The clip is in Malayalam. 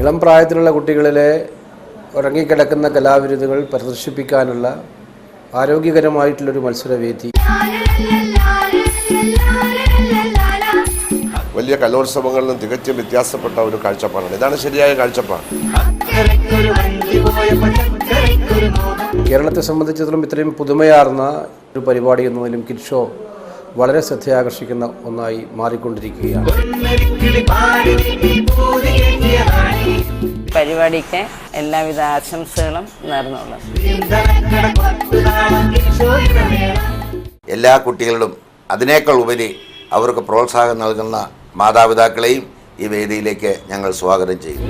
ഇളം പ്രായത്തിലുള്ള കുട്ടികളിലെ ഉറങ്ങിക്കിടക്കുന്ന കലാവിരുതുകൾ പ്രദർശിപ്പിക്കാനുള്ള ആരോഗ്യകരമായിട്ടുള്ളൊരു മത്സരവേദി. വലിയ കലോത്സവങ്ങളിലും തികച്ചും വ്യത്യാസപ്പെട്ട ഒരു കാഴ്ചപ്പാടാണ്. ഇതാണ് ശരിയായ കാഴ്ചപ്പാട്. കേരളത്തെ സംബന്ധിച്ചിടത്തോളം ഇത്രയും പുതുമയാർന്ന ഒരു പരിപാടി എന്നതിലും കിഡ് ഷോ വളരെ ശ്രദ്ധയാകർഷിക്കുന്ന ഒന്നായി മാറിക്കൊണ്ടിരിക്കുകയാണ്. പരിപാടിക്ക് എല്ലാവിധ ആശംസകളും നേർന്നുള്ളൂ. എല്ലാ കുട്ടികളും അതിനേക്കാൾ ഉപരി അവർക്ക് പ്രോത്സാഹനം നൽകുന്ന മാതാപിതാക്കളെയും ഈ വേദിയിലേക്ക് ഞങ്ങൾ സ്വാഗതം ചെയ്യും.